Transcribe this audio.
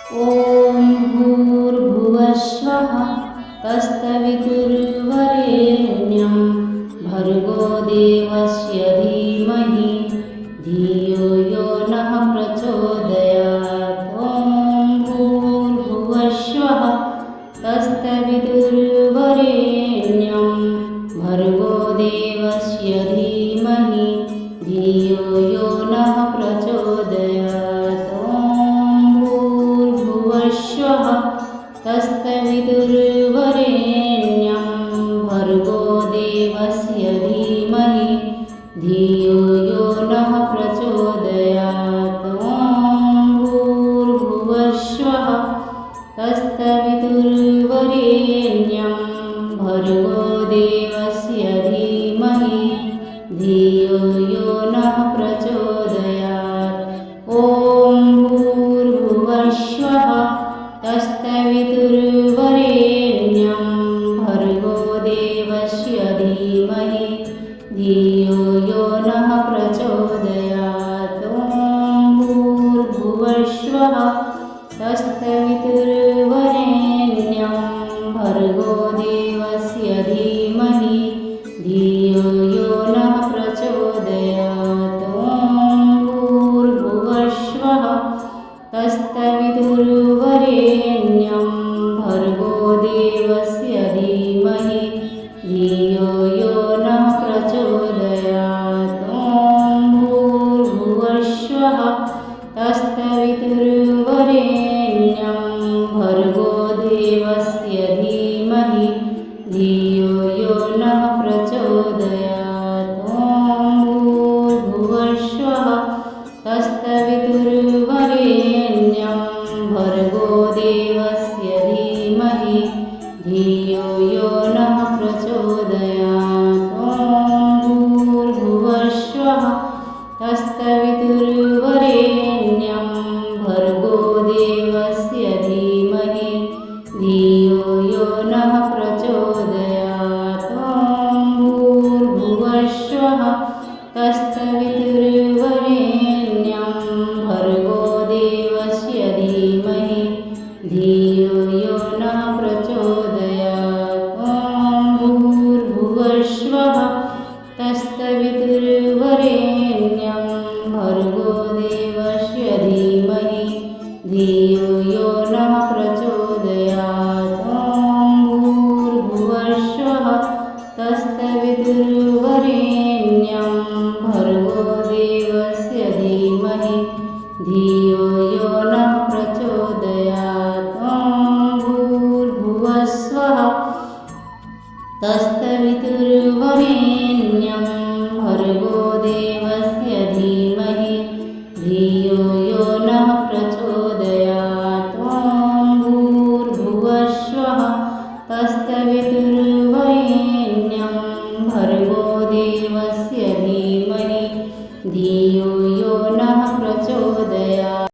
ॐ भूर्भुवस्वः तत्सवितुर्वरेण्यं भर्गो देवस्य धीमहि धियो यो नः प्रचोदयात्। ॐ भूर्भुवस्वः तत्सवितुर्वरेण्यं भर्गो देवस्य धीमहि धियो यो नः प्रचोदयात्। तत्सवितुर्वरेण्यं भर्गो देवस्य धीमहि धियो यो नः प्रचोदयात्। ॐ भूर्भुवस्वः तत्सवितुर्वरेण्यं भर्गो देवस्य धीमहि धियो यो नः प्रचोदयात्। ॐ भूर्भुवस्वः तत्सवितुर्वरेण्यं भर्गो देवस्य धीमहि धियो यो नः प्रचोदयात्। ॐ भूर्भुवस्वः तत्सवितुर्वरेण्यं भर्गो देवस्य धीमहि धियो यो नः प्रचोदयात्। ॐ भूर्भुवस्वः तत्सवितुर्वरेण्यं भर्गो देवस्य धीमहि धियो यो नः प्रचोदयात्। ॐ भूर्भुवस्वः तत्सवितुर्वरेण्यं भर्गो देवस्य धीमहि धियो यो नः प्रचोदयात्। ॐ भूर्भुवस्वः तत्सवितुर्वरेण्यं भर्गो देवस्य धीमहि धियो यो नः प्रचोदयात्। ॐ भूर्भुवस्वः तत्सवितुर्वरेण्यं भर्गो देवस्य धीमहि धियो यो नः प्रचोदयात्। ॐ भूर्भुवस्वः तत्सवितुर्वरेण्यं भर्गो देवस्य धीमहि धियो यो नः प्रचोदयात्। ॐ भूर्भुवस्वः तत्सवितुर्वरेण्यं भर्गो देवस्य धीमहि धियो यो नः प्रचोदयात्। ॐ भूर्भुवस्वः तत्सवितुर्वरेण्यं भर्गो देवस्य धीमहि धियो यो नः प्रचोदयात्। ॐ भूर्भुवस्वः तत्सवितुर्वरेण्यं भर्गो देवस्य